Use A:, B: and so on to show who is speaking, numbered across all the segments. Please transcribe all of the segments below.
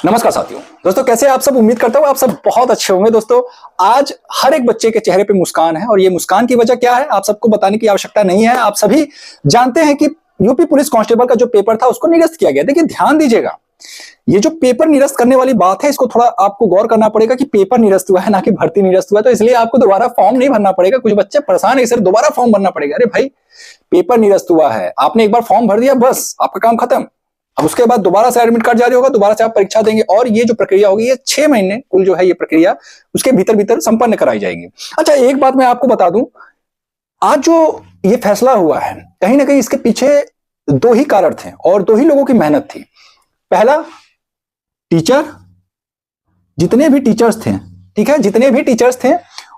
A: नमस्कार साथियों। दोस्तों कैसे आप सब? उम्मीद करता हूँ आप सब बहुत अच्छे होंगे। दोस्तों आज हर एक बच्चे के चेहरे पे मुस्कान है और ये मुस्कान की वजह क्या है आप सबको बताने की आवश्यकता नहीं है। आप सभी जानते हैं कि यूपी पुलिस कांस्टेबल का जो पेपर था उसको निरस्त किया गया। देखिए ध्यान दीजिएगा, ये जो पेपर निरस्त करने वाली बात है इसको थोड़ा आपको गौर करना पड़ेगा कि पेपर निरस्त हुआ है ना कि भर्ती निरस्त हुआ है। तो इसलिए आपको दोबारा फॉर्म नहीं भरना पड़ेगा। कुछ बच्चे परेशान है, सर दोबारा फॉर्म भरना पड़ेगा। अरे भाई पेपर निरस्त हुआ है, आपने एक बार फॉर्म भर दिया, बस आपका काम खत्म। अब उसके बाद दोबारा से एडमिट कार्ड जारी होगा, दोबारा से आप परीक्षा देंगे और ये जो प्रक्रिया होगी ये 6 महीने कुल जो है ये प्रक्रिया उसके भीतर भीतर संपन्न कराई जाएगी। अच्छा एक बात मैं आपको बता दूं, आज जो ये फैसला हुआ है कहीं ना कहीं इसके पीछे दो ही कारण थे और दो ही लोगों की मेहनत थी। पहला टीचर, जितने भी टीचर्स थे, ठीक है, जितने भी टीचर्स थे,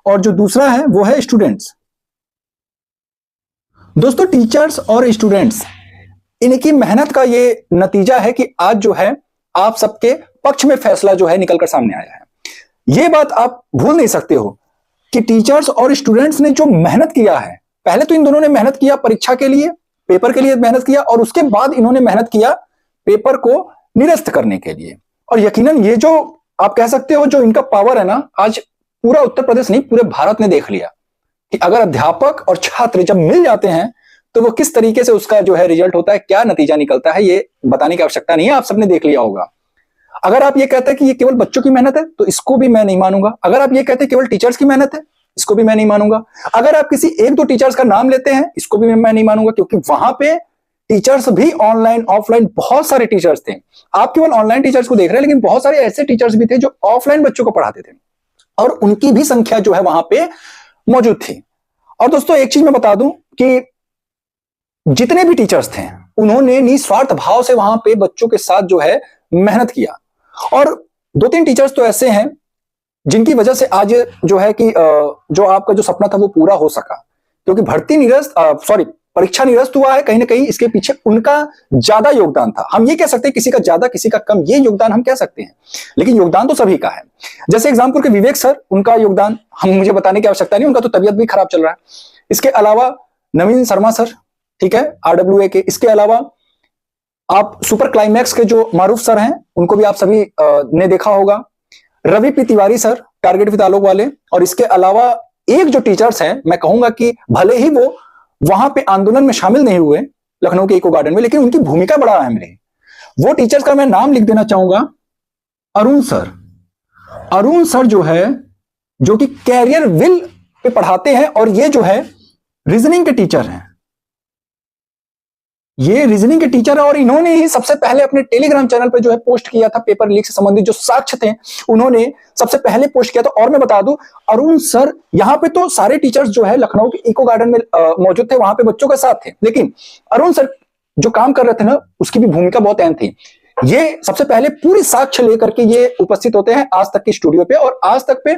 A: और जो दूसरा है वो है स्टूडेंट्स। दोस्तों टीचर्स और स्टूडेंट्स इनकी मेहनत का ये नतीजा है कि आज जो है आप सबके पक्ष में फैसला जो है निकलकर सामने आया है। ये बात आप भूल नहीं सकते हो कि टीचर्स और स्टूडेंट्स ने जो मेहनत किया है, पहले तो इन दोनों ने मेहनत किया परीक्षा के लिए, पेपर के लिए मेहनत किया और उसके बाद इन्होंने मेहनत किया पेपर को निरस्त करने के लिए। और यकीनन ये जो आप कह सकते हो जो इनका पावर है ना, आज पूरा उत्तर प्रदेश नहीं पूरे भारत ने देख लिया कि अगर अध्यापक और छात्र जब मिल जाते हैं तो वो किस तरीके से उसका जो है रिजल्ट होता है, क्या नतीजा निकलता है, ये बताने की आवश्यकता नहीं है, आप सबने देख लिया होगा। अगर आप ये कहते हैं कि ये केवल बच्चों की मेहनत है तो इसको भी मैं नहीं मानूंगा। अगर आप ये कहते हैं केवल टीचर्स की मेहनत है इसको भी मैं नहीं मानूंगा। अगर आप किसी एक दो टीचर्स का नाम लेते हैं इसको भी मैं नहीं मानूंगा, क्योंकि वहां पे टीचर्स भी ऑनलाइन ऑफलाइन बहुत सारे टीचर्स थे। आप केवल ऑनलाइन टीचर्स को देख रहे हैं लेकिन बहुत सारे ऐसे टीचर्स भी थे जो ऑफलाइन बच्चों को पढ़ाते थे और उनकी भी संख्या जो है वहां पे मौजूद थी। और दोस्तों एक चीज मैं बता दूं कि जितने भी टीचर्स थे उन्होंने निस्वार्थ भाव से वहां पे बच्चों के साथ जो है मेहनत किया। और दो तीन टीचर्स तो ऐसे हैं जिनकी वजह से आज जो है कि जो आपका जो सपना था वो पूरा हो सका, क्योंकि भर्ती निरस्त परीक्षा निरस्त हुआ है, कहीं ना कहीं इसके पीछे उनका ज्यादा योगदान था। हम ये कह सकते हैं किसी का ज्यादा किसी का कम, ये योगदान हम कह सकते हैं, लेकिन योगदान तो सभी का है। जैसे एग्जाम्पल के विवेक सर, उनका योगदान मुझे बताने की आवश्यकता नहीं, उनका तो तबियत भी खराब चल रहा है। इसके अलावा नवीन शर्मा सर, ठीक है, RWA के। इसके अलावा आप सुपर क्लाइमैक्स के जो मारूफ सर हैं उनको भी आप सभी ने देखा होगा। Ravi P Tiwari sir target with Alok वाले। और इसके अलावा एक जो टीचर्स हैं, मैं कहूंगा कि भले ही वो वहां पे आंदोलन में शामिल नहीं हुए लखनऊ के इको गार्डन में, लेकिन उनकी भूमिका बड़ा अहम रही। वो टीचर्स का मैं नाम लिख देना चाहूंगा, अरुण सर। अरुण सर जो है जो कि कैरियर विल पे पढ़ाते हैं और ये जो है रीजनिंग के टीचर हैं, ये रीजनिंग के टीचर है और इन्होंने ही सबसे पहले अपने टेलीग्राम चैनल पे जो है पोस्ट किया था पेपर लीक से संबंधित जो साक्ष्य थे, उन्होंने सबसे पहले पोस्ट किया था। और मैं बता दूं अरुण सर यहाँ पे तो सारे टीचर्स जो है लखनऊ के इको गार्डन में मौजूद थे, वहां पे बच्चों के साथ थे, लेकिन अरुण सर जो काम कर रहे थे ना उसकी भी भूमिका बहुत अहम थी। ये सबसे पहले पूरी साक्ष्य लेकर के ये उपस्थित होते हैं आज तक की स्टूडियो पे, और आज तक पे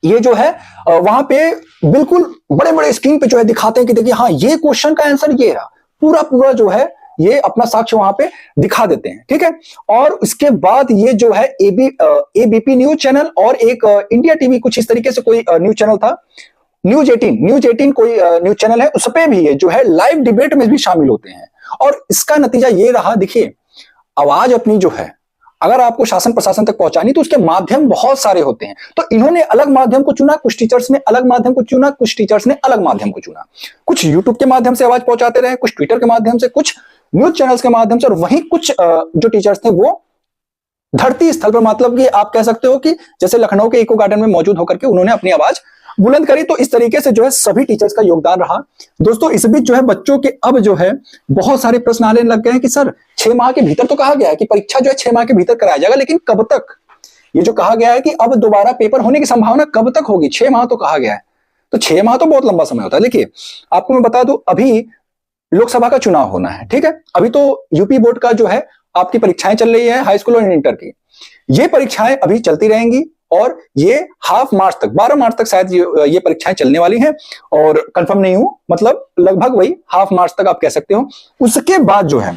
A: ये जो है वहां पे बिल्कुल बड़े बड़े स्क्रीन पे जो है दिखाते हैं कि देखिए हाँ ये क्वेश्चन का आंसर ये है, पूरा पूरा जो है ये अपना साक्ष्य वहां पे दिखा देते हैं, ठीक है। और उसके बाद ये जो है एबीपी न्यूज चैनल और एक इंडिया टीवी कुछ इस तरीके से कोई न्यूज चैनल था, न्यूज 18 कोई न्यूज चैनल है, उस पे भी ये जो है लाइव डिबेट में भी शामिल होते हैं। और इसका नतीजा ये रहा, देखिए आवाज अपनी जो है अगर आपको शासन प्रशासन तक पहुंचानी तो उसके माध्यम बहुत सारे होते हैं। तो इन्होंने अलग माध्यम को चुना, कुछ टीचर्स ने अलग माध्यम को चुना, कुछ टीचर्स ने अलग माध्यम को चुना। कुछ यूट्यूब के माध्यम से आवाज पहुंचाते रहे, कुछ ट्विटर के माध्यम से, कुछ न्यूज चैनल्स के माध्यम से, और वहीं कुछ जो टीचर्स थे वो धरती स्थल पर, मतलब कि आप कह सकते हो कि जैसे लखनऊ के इको गार्डन में मौजूद होकर के उन्होंने अपनी आवाज बुलंद करी। तो इस तरीके से जो है सभी टीचर्स का योगदान रहा। दोस्तों इस बीच जो है बच्चों के अब जो है बहुत सारे प्रश्न आने लग गए हैं कि सर 6 माह के भीतर तो कहा गया है कि परीक्षा जो है 6 माह के भीतर कराया जाएगा, लेकिन कब तक? ये जो कहा गया है कि अब दोबारा पेपर होने की संभावना कब तक होगी, 6 माह तो कहा गया है, तो 6 माह तो बहुत लंबा समय होता है। देखिए आपको मैं बता दूं अभी लोकसभा का चुनाव होना है, ठीक है, अभी तो यूपी बोर्ड का जो है आपकी परीक्षाएं चल रही है, हाई स्कूल और इंटर की। ये परीक्षाएं अभी चलती रहेंगी और ये हाफ मार्च तक, 12 मार्च तक शायद ये परीक्षाएं चलने वाली हैं, और कंफर्म नहीं हूं, मतलब लगभग वही हाफ मार्च तक आप कह सकते हो। उसके बाद जो है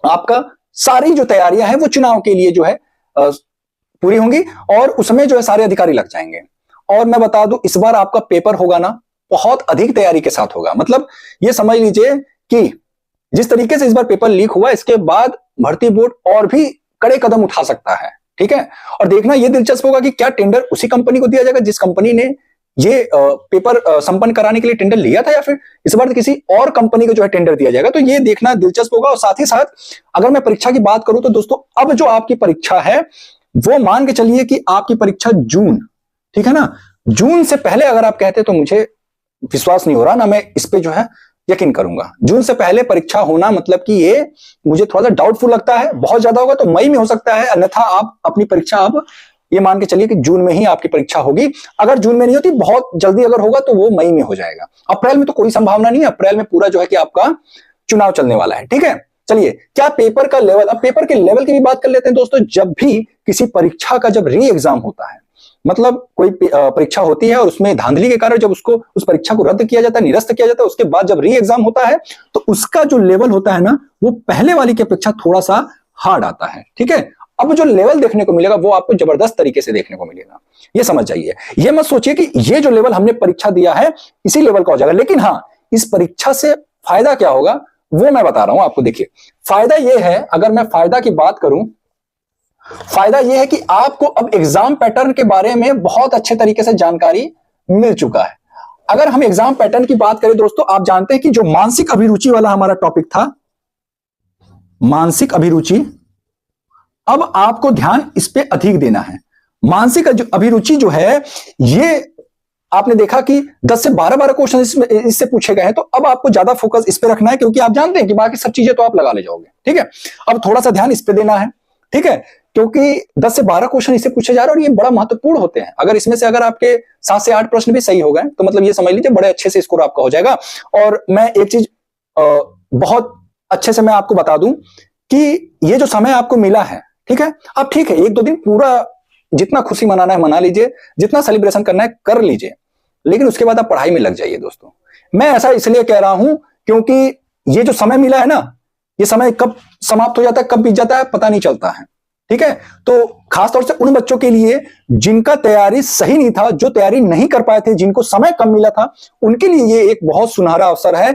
A: आपका सारी जो तैयारियां हैं वो चुनाव के लिए जो है पूरी होंगी और उसमें जो है सारे अधिकारी लग जाएंगे। और मैं बता दूं इस बार आपका पेपर होगा ना बहुत अधिक तैयारी के साथ होगा। मतलब ये समझ लीजिए कि जिस तरीके से इस बार पेपर लीक हुआ इसके बाद भर्ती बोर्ड और भी कड़े कदम उठा सकता है। ठीक है, और देखना यह दिलचस्प होगा कि क्या टेंडर उसी कंपनी को दिया जाएगा जिस कंपनी ने ये पेपर संपन्न कराने के लिए टेंडर लिया था, या फिर इस बार किसी और कंपनी को जो है टेंडर दिया जाएगा। तो ये देखना दिलचस्प होगा। और साथ ही साथ अगर मैं परीक्षा की बात करूं तो दोस्तों, अब जो आपकी परीक्षा है वो मान के चलिए कि आपकी परीक्षा जून, ठीक है ना, जून से पहले अगर आप कहते तो मुझे विश्वास नहीं हो रहा, ना मैं इस पे जो है यकीन करूंगा। जून से पहले परीक्षा होना मतलब कि ये मुझे थोड़ा सा डाउटफुल लगता है। बहुत ज्यादा होगा तो मई में हो सकता है, अन्यथा आप अपनी परीक्षा अब ये मान के चलिए कि जून में ही आपकी परीक्षा होगी। अगर जून में नहीं होती, बहुत जल्दी अगर होगा तो वो मई में हो जाएगा। अप्रैल में तो कोई संभावना नहीं है, अप्रैल में पूरा जो है कि आपका चुनाव चलने वाला है। ठीक है, चलिए, क्या पेपर का लेवल, अब पेपर के लेवल की भी बात कर लेते हैं दोस्तों। जब भी किसी परीक्षा का जब री एग्जाम होता है, मतलब कोई परीक्षा होती है और उसमें धांधली के कारण जब उसको उस परीक्षा को रद्द किया जाता है, निरस्त किया जाता है, उसके बाद जब री एग्जाम होता है तो उसका जो लेवल होता है ना, वो पहले वाली की अपेक्षा थोड़ा सा हार्ड आता है। ठीक है, अब जो लेवल देखने को मिलेगा वो आपको जबरदस्त तरीके से देखने को मिलेगा, ये समझ जाइए। ये मत सोचिए कि ये जो लेवल हमने परीक्षा दिया है इसी लेवल का हो जाएगा, लेकिन हाँ, इस परीक्षा से फायदा क्या होगा वो मैं बता रहा हूं आपको। देखिए, फायदा ये है, अगर मैं फायदा की बात करूं, फायदा यह है कि आपको अब एग्जाम पैटर्न के बारे में बहुत अच्छे तरीके से जानकारी मिल चुका है। अगर हम एग्जाम पैटर्न की बात करें दोस्तों, आप जानते हैं कि जो मानसिक अभिरुचि वाला हमारा टॉपिक था, मानसिक अभिरुचि, अब आपको ध्यान इस पे अधिक देना है। मानसिक अभिरुचि जो है, ये आपने देखा कि 10 से 12 क्वेश्चन इससे पूछे गए हैं, तो अब आपको ज्यादा फोकस इस पे रखना है, क्योंकि आप जानते हैं कि बाकी सब चीजें तो आप लगा ले जाओगे। ठीक है, अब थोड़ा सा ध्यान इस पे देना है। ठीक है, क्योंकि 10 से 12 क्वेश्चन इससे पूछे जा रहे हैं और ये बड़ा महत्वपूर्ण होते हैं। अगर इसमें से अगर आपके 7 से 8 प्रश्न भी सही हो गए तो मतलब ये समझ लीजिए बड़े अच्छे से स्कोर आपका हो जाएगा। और मैं एक चीज बहुत अच्छे से मैं आपको बता दूं कि ये जो समय आपको मिला है, ठीक है, अब ठीक है, 1-2 दिन पूरा जितना खुशी मनाना है मना लीजिए, जितना सेलिब्रेशन करना है कर लीजिए, लेकिन उसके बाद आप पढ़ाई में लग जाइए दोस्तों। मैं ऐसा इसलिए कह रहा हूं क्योंकि ये जो समय मिला है ना, ये समय कब समाप्त हो जाता है, कब बीत जाता है, पता नहीं चलता है। ठीक है, तो खासतौर से उन बच्चों के लिए जिनका तैयारी सही नहीं था, जो तैयारी नहीं कर पाए थे, जिनको समय कम मिला था, उनके लिए ये एक बहुत सुनहरा अवसर है,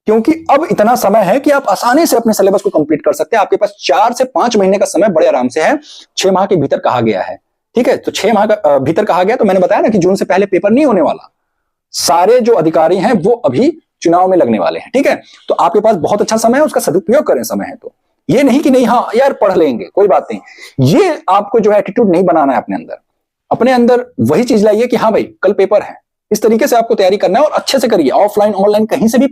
A: क्योंकि अब इतना समय है कि आप आसानी से अपने सिलेबस को कंप्लीट कर सकते हैं। आपके पास 4 से 5 महीने का समय बड़े आराम से है। 6 माह के भीतर कहा गया है। ठीक है, तो 6 माह का भीतर कहा गया, तो मैंने बताया ना कि जून से पहले पेपर नहीं होने वाला। सारे जो अधिकारी हैं वो अभी चुनाव में लगने वाले हैं। ठीक है, तो आपके पास बहुत अच्छा समय है, उसका सदुपयोग करें। समय है तो ये नहीं कि नहीं, हाँ यार पढ़ लेंगे कोई बात नहीं, ये आपको जो है एटीट्यूड नहीं बनाना है अपने अंदर। अपने अंदर वही चीज लाइए कि हाँ भाई कल पेपर है, इस तरीके से आपको तैयारी करना है और अच्छे से करिए। ऑफलाइन ऑनलाइन कहीं से भी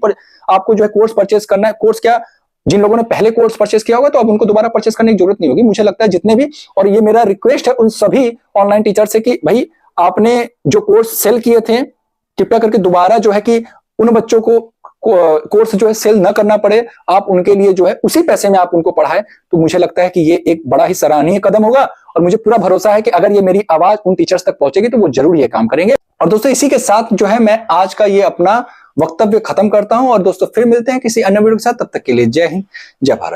A: आपको जो है कोर्स परचेज करना है। कोर्स क्या, जिन लोगों ने पहले कोर्स परचेज किया होगा तो अब उनको दोबारा परचेज करने की जरूरत नहीं होगी, मुझे लगता है जितने भी। और ये मेरा रिक्वेस्ट है उन सभी ऑनलाइन टीचर से कि भाई आपने जो कोर्स सेल किए थे, कृपया करके दोबारा जो है कि उन बच्चों को कोर्स जो है सेल न करना पड़े, आप उनके लिए जो है उसी पैसे में आप उनको पढ़ाएं। तो मुझे लगता है कि ये एक बड़ा ही सराहनीय कदम होगा और मुझे पूरा भरोसा है कि अगर ये मेरी आवाज उन टीचर्स तक पहुंचेगी तो वो जरूर ये काम करेंगे। और दोस्तों इसी के साथ जो है मैं आज का ये अपना वक्तव्य खत्म करता हूं और दोस्तों फिर मिलते हैं किसी अन्य वीडियो के साथ। तब तक के लिए जय हिंद, जय भारत।